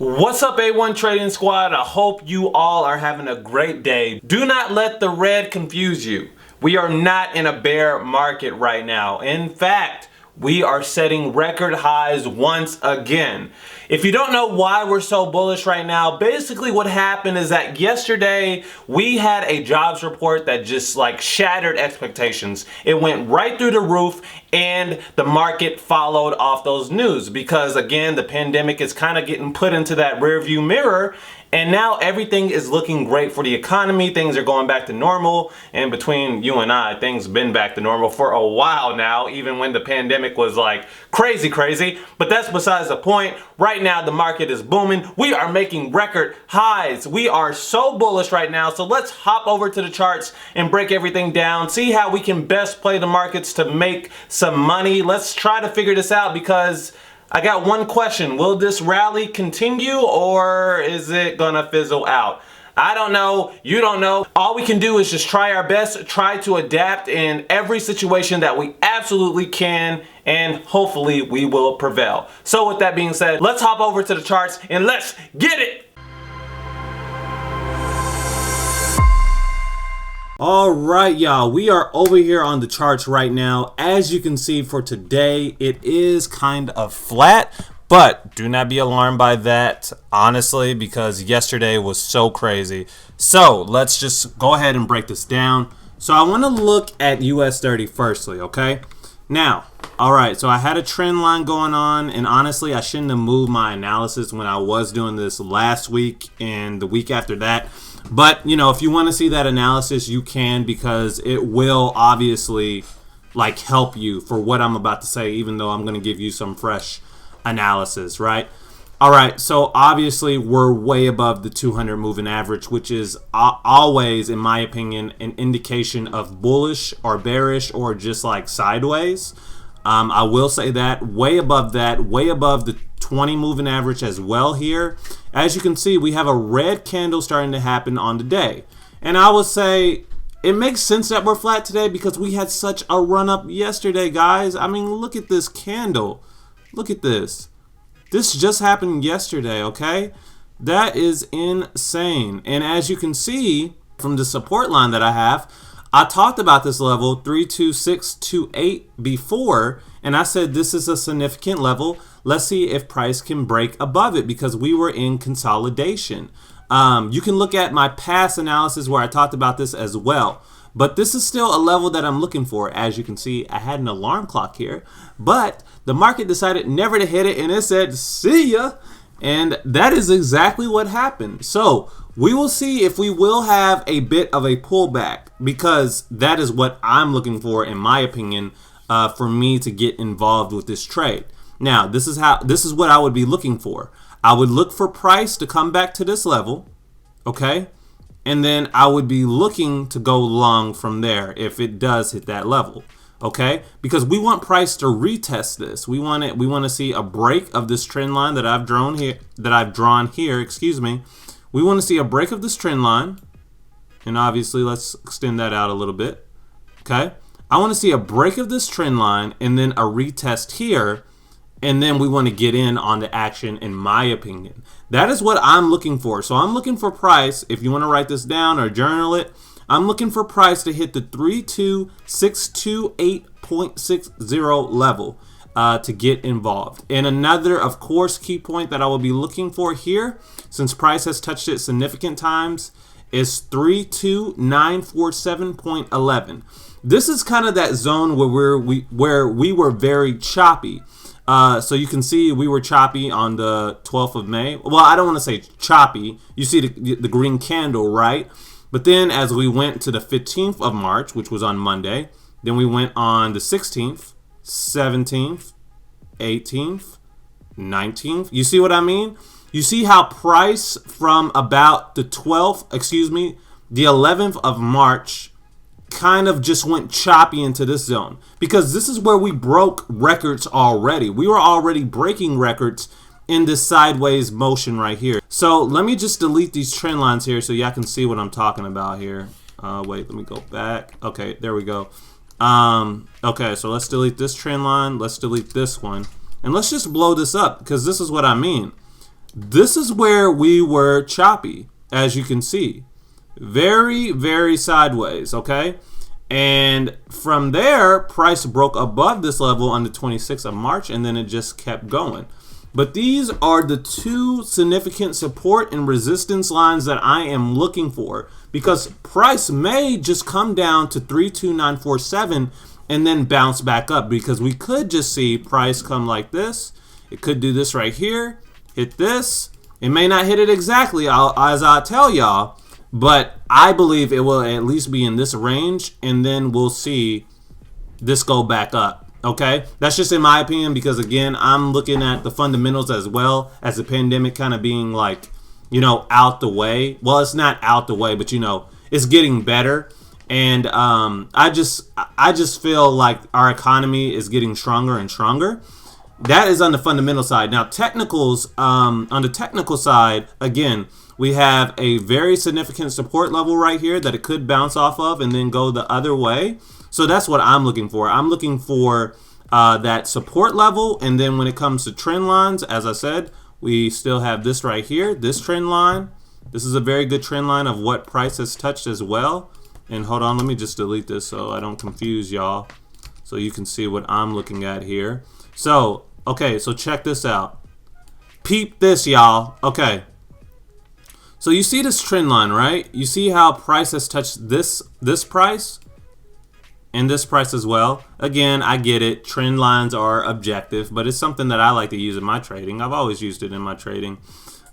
What's up, A1 Trading Squad? I hope you all are having a great day. Do not let the red confuse you. We are not in a bear market right now. In fact, we are setting record highs once again. If you don't know why we're so bullish right now, basically what happened is that yesterday we had a jobs report that just shattered expectations. It went right through the roof and the market followed off those news because, again, the pandemic is kind of getting put into that rearview mirror. And now everything is looking great for the economy. Things are going back to normal. And between you and I, things been back to normal for a while now, even when the pandemic was crazy. But that's besides the point. Right now, the market is booming. We are making record highs. We are so bullish right now. So let's hop over to the charts and break everything down. See how we can best play the markets to make some money. Let's try to figure this out because I got one question. Will this rally continue or is it gonna fizzle out? I don't know. You don't know. All we can do is just try our best, try to adapt in every situation that we absolutely can, and hopefully we will prevail. So with that being said, let's hop over to the charts and let's get it. Alright, y'all, we are over here on the charts right now. As you can see for today, it is kind of flat, but do not be alarmed by that, honestly, because yesterday was so crazy. So let's just go ahead and break this down. So I want to look at US30 firstly, okay? Now, alright, so I had a trend line going on, and honestly, I shouldn't have moved my analysis when I was doing this last week and the week after that. But, you know, if you want to see that analysis, you can, because it will obviously help you for what I'm about to say, even though I'm going to give you some fresh analysis, right? All right, so obviously we're way above the 200 moving average, which is always, in my opinion, an indication of bullish or bearish or just sideways. I will say that, way above the 20 moving average as well here. As you can see, we have a red candle starting to happen on the day. And I would say it makes sense that we're flat today because we had such a run up yesterday, guys. I mean, look at this candle. Look at this. This just happened yesterday, okay? That is insane. And as you can see from the support line that I have, I talked about this level 32628 before, and I said this is a significant level. Let's see if price can break above it because we were in consolidation. You can look at my past analysis where I talked about this as well. But this is still a level that I'm looking for. As you can see, I had an alarm clock here, but the market decided never to hit it, and it said, see ya. And that is exactly what happened. So we will see if we will have a bit of a pullback, because that is what I'm looking for, in my opinion, for me to get involved with this trade. Now, this is what I would be looking for. I would look for price to come back to this level, okay? And then I would be looking to go long from there if it does hit that level, okay? Because we want price to retest this. We want to see a break of this trend line that I've drawn here, excuse me. We want to see a break of this trend line. And obviously, let's extend that out a little bit, okay? I want to see a break of this trend line and then a retest here. And then we want to get in on the action, in my opinion. That is what I'm looking for. So I'm looking for price, if you want to write this down or journal it, I'm looking for price to hit the 32628.60 level to get involved. And another, of course, key point that I will be looking for here, since price has touched it significant times, is 32947.11. This is kind of that zone where we were very choppy. So you can see we were choppy on the 12th of May. Well, I don't want to say choppy. You see the green candle, right? But then as we went to the 15th of March, which was on Monday, then we went on the 16th, 17th, 18th, 19th. You see what I mean? You see how price from about the 11th of March kind of just went choppy into this zone, because this is where we broke records already. We were already breaking records in this sideways motion right here. So let me just delete these trend lines here so y'all can see what I'm talking about here. Wait, let me go back. Okay, there we go. Okay, so let's delete this trend line. Let's delete this one. And let's just blow this up, because this is what I mean. this is where we were choppy, as you can see. Very, very sideways, okay? And from there, price broke above this level on the 26th of March, and then it just kept going. But these are the two significant support and resistance lines that I am looking for, because price may just come down to 32947 and then bounce back up, because we could just see price come like this. It could do this right here, hit this. It may not hit it exactly as I tell y'all, but I believe it will at least be in this range, and then we'll see this go back up. Okay, that's just in my opinion, because again, I'm looking at the fundamentals as well as the pandemic kind of being like, out the way. Well, it's not out the way, but it's getting better. And I just feel like our economy is getting stronger and stronger. That is on the fundamental side. Now, technicals, on the technical side, again, we have a very significant support level right here that it could bounce off of and then go the other way. So that's what I'm looking for. I'm looking for that support level. And then when it comes to trend lines, as I said, we still have this right here, this trend line. This is a very good trend line of what price has touched as well. And hold on, let me just delete this so I don't confuse y'all, so you can see what I'm looking at here. So, okay, so check this out. Peep this, y'all. Okay. So you see this trend line, right? You see how price has touched this price and this price as well. Again, I get it. Trend lines are objective, but it's something that I like to use in my trading. I've always used it in my trading.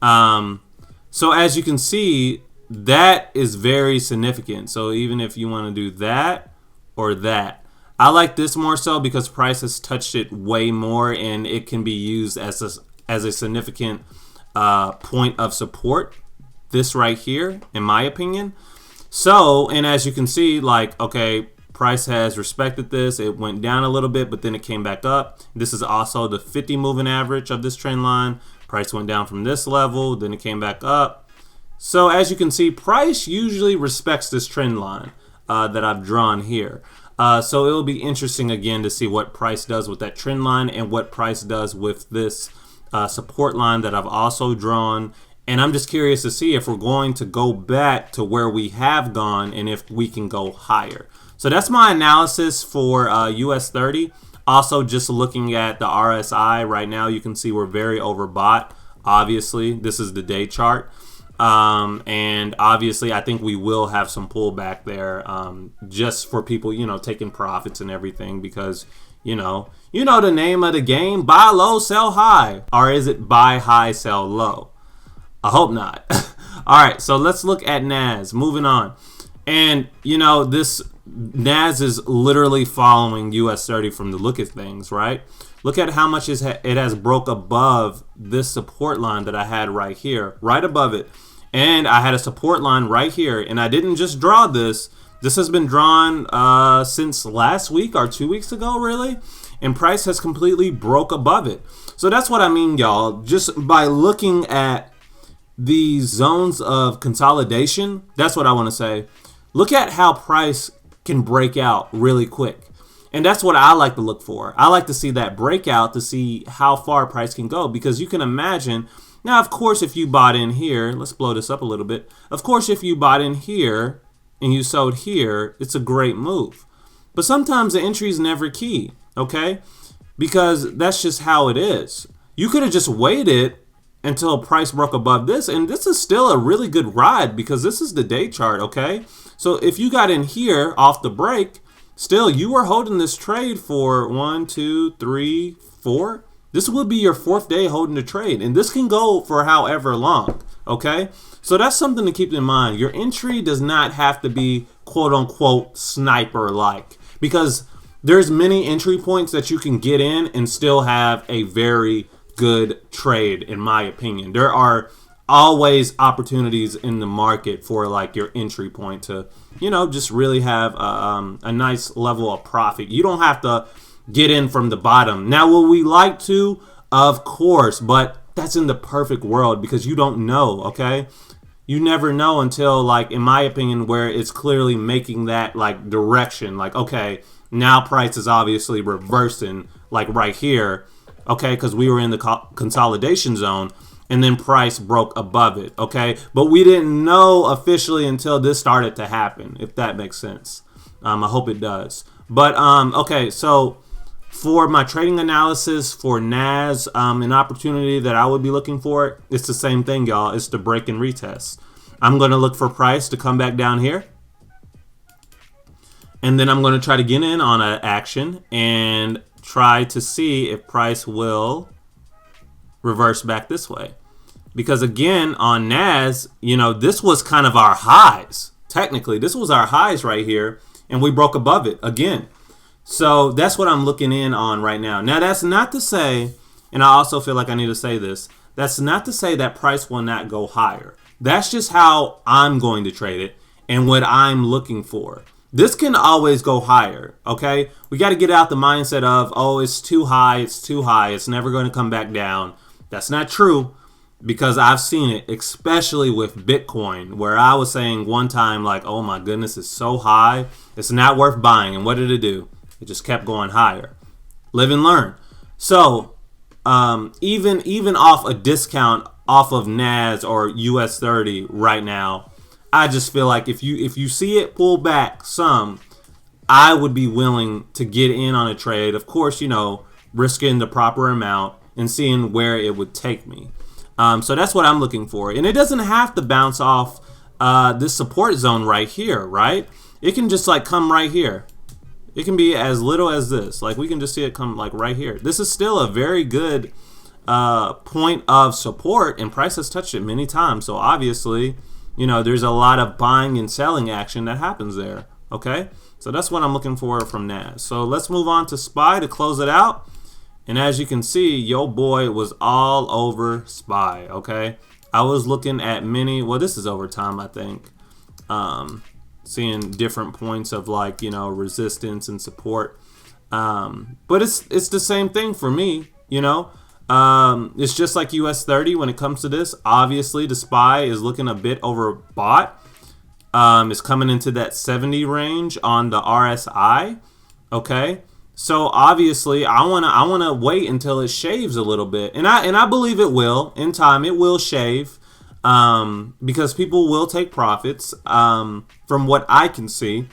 So as you can see, that is very significant. So even if you want to do that or that, I like this more so because price has touched it way more, and it can be used as a significant point of support. This right here, in my opinion. So, and as you can see, like, okay, price has respected this. It went down a little bit, but then it came back up. This is also the 50 moving average of this trend line. Price went down from this level, then it came back up. So as you can see, price usually respects this trend line that I've drawn here. So it will be interesting again to see what price does with that trend line and what price does with this support line that I've also drawn. And I'm just curious to see if we're going to go back to where we have gone and if we can go higher. So that's my analysis for US30. Also, just looking at the RSI right now, you can see we're very overbought. Obviously, this is the day chart. And obviously, I think we will have some pullback there just for people, taking profits and everything, because, you know the name of the game, buy low, sell high. Or is it buy high, sell low? I hope not. All right, so let's look at NAS. Moving on. And, this NAS is literally following US30 from the look of things, right? Look at how much it has broke above this support line that I had right here, right above it. And I had a support line right here, and I didn't just draw this. This has been drawn since last week or 2 weeks ago, really. And price has completely broke above it. So that's what I mean, y'all. Just by looking at these zones of consolidation, that's what I want to say. Look at how price can break out really quick. And that's what I like to look for. I like to see that breakout to see how far price can go, because you can imagine. Now, of course, if you bought in here, let's blow this up a little bit. Of course, if you bought in here and you sold here, it's a great move. But sometimes the entry is never key, okay? Because that's just how it is. You could have just waited until price broke above this, and this is still a really good ride because this is the day chart, okay? So if you got in here off the break, still you were holding this trade for 1, 2, 3, 4. This will be your 4th day holding the trade, and this can go for however long, okay? So that's something to keep in mind. Your entry does not have to be quote unquote sniper-like, because there's many entry points that you can get in and still have a very good trade, in my opinion. There are always opportunities in the market for like your entry point to, just really have a nice level of profit. You don't have to get in from the bottom. Now, will we like to? Of course, but that's in the perfect world, because you don't know, okay? You never know until, like, in my opinion, where it's clearly making that like direction, like, okay, now price is obviously reversing, like right here. Okay, because we were in the consolidation zone, and then price broke above it, okay? But we didn't know officially until this started to happen, if that makes sense. I hope it does. But, okay, so for my trading analysis for NAS, an opportunity that I would be looking for, it's the same thing, y'all. It's the break and retest. I'm going to look for price to come back down here. And then I'm going to try to get in on an action and try to see if price will reverse back this way. Because again, on NAS, you know, this was kind of our highs. Technically, this was our highs right here, and we broke above it again. So that's what I'm looking in on right now. Now, that's not to say, and I also feel like I need to say this, that's not to say that price will not go higher. That's just how I'm going to trade it and what I'm looking for. This can always go higher, okay? We got to get out the mindset of, oh, it's too high, it's never going to come back down. That's not true, because I've seen it, especially with Bitcoin, where I was saying one time, like, oh my goodness, it's so high, it's not worth buying. And what did it do? It just kept going higher. Live and learn. So even off a discount off of NAS or US30 right now, I just feel like if you see it pull back some, I would be willing to get in on a trade. Of course, you know, risking the proper amount and seeing where it would take me. So that's what I'm looking for. And it doesn't have to bounce off this support zone right here, right? It can just like come right here. It can be as little as this. Like we can just see it come like right here. This is still a very good point of support, and price has touched it many times. So obviously, you know, there's a lot of buying and selling action that happens there, okay? So that's what I'm looking for from NAS. So let's move on to SPY to close it out. And as you can see, yo boy was all over SPY, okay? I was looking at many, well, this is over time, I think. Seeing different points of like, you know, resistance and support. But it's the same thing for me, you know? It's just like US30 when it comes to this. Obviously, the SPY is looking a bit overbought. It's coming into that 70 range on the RSI. Okay, so obviously, I wanna wait until it shaves a little bit, and I believe it will in time. It will shave, because people will take profits. From what I can see.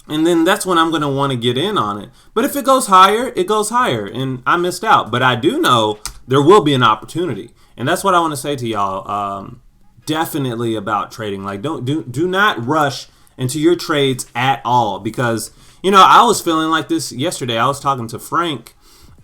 And then that's when I'm going to want to get in on it. But if it goes higher, it goes higher. And I missed out. But I do know there will be an opportunity. And that's what I want to say to y'all. Definitely about trading. Like, do not rush into your trades at all. Because, you know, I was feeling like this yesterday. I was talking to Frank.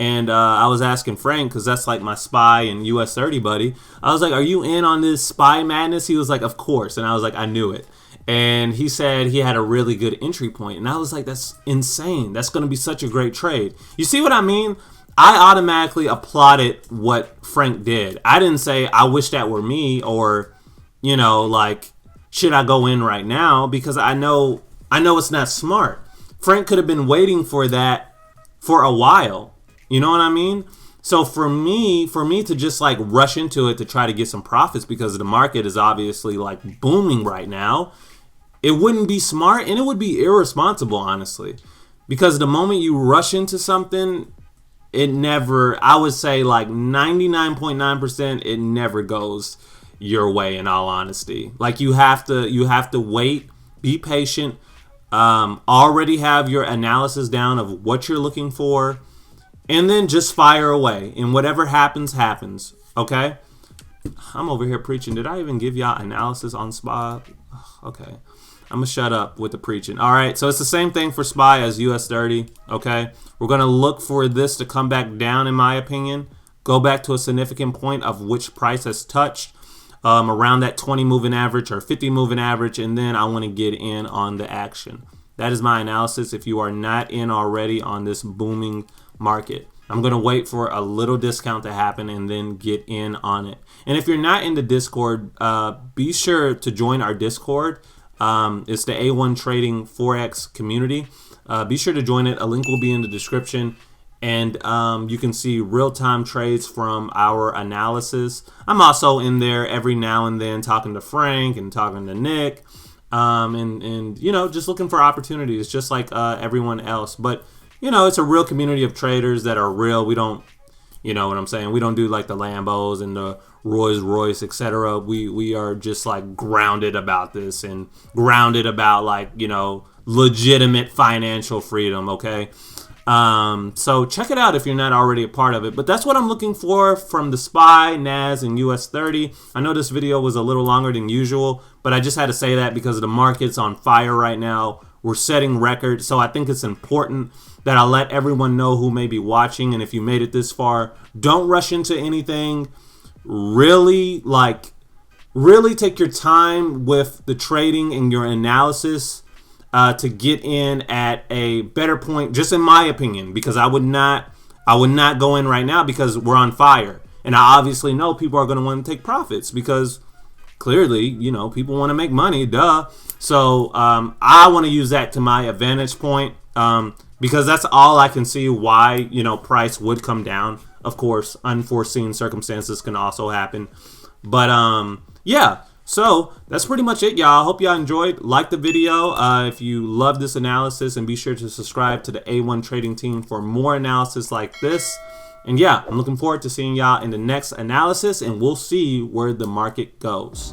And I was asking Frank, because that's like my SPY and US30 buddy. I was like, are you in on this SPY madness? He was like, of course. And I was like, I knew it. And he said he had a really good entry point. And I was like, that's insane. That's going to be such a great trade. You see what I mean? I automatically applauded what Frank did. I didn't say, I wish that were me, or, you know, like, should I go in right now? Because I know it's not smart. Frank could have been waiting for that for a while. You know what I mean? So for me to just like rush into it to try to get some profits because the market is obviously like booming right now, it wouldn't be smart, and it would be irresponsible, honestly. Because the moment you rush into something, it never, I would say like 99.9%, it never goes your way, in all honesty. Like you have to wait, be patient, already have your analysis down of what you're looking for, and then just fire away. And whatever happens, happens. Okay? I'm over here preaching. Did I even give y'all analysis on SPY? Okay. I'm going to shut up with the preaching. All right. So it's the same thing for SPY as US30. Okay. We're going to look for this to come back down, in my opinion. Go back to a significant point of which price has touched around that 20 moving average or 50 moving average. And then I want to get in on the action. That is my analysis. If you are not in already on this booming market, I'm going to wait for a little discount to happen and then get in on it. And if you're not in the Discord, be sure to join our Discord. It's the A1 Trading Forex community. Be sure to join it. A link will be in the description. And you can see real-time trades from our analysis. I'm also in there every now and then talking to Frank and talking to Nick. And you know, just looking for opportunities, just like everyone else. But you know, it's a real community of traders that are real. We don't, you know what I'm saying? We don't do like the Lambos and the Rolls Royce, etc. We are just like grounded about this and grounded about, like, you know, legitimate financial freedom. Okay. So check it out if you're not already a part of it. But that's what I'm looking for from the SPY, NAS, and US30. I know this video was a little longer than usual, but I just had to say that because the market's on fire right now. We're setting records, so I think it's important that I let everyone know who may be watching. And if you made it this far, don't rush into anything. Really take your time with the trading and your analysis to get in at a better point, just in my opinion, because I would not go in right now because we're on fire. And I obviously know people are going to want to take profits because clearly, you know, people want to make money, duh. So I want to use that to my advantage point because that's all I can see why, you know, price would come down. Of course, unforeseen circumstances can also happen. But yeah, so that's pretty much it, y'all. I hope y'all enjoyed. Like the video if you love this analysis, and be sure to subscribe to the A1 Trading Team for more analysis like this. And yeah, I'm looking forward to seeing y'all in the next analysis, and we'll see where the market goes.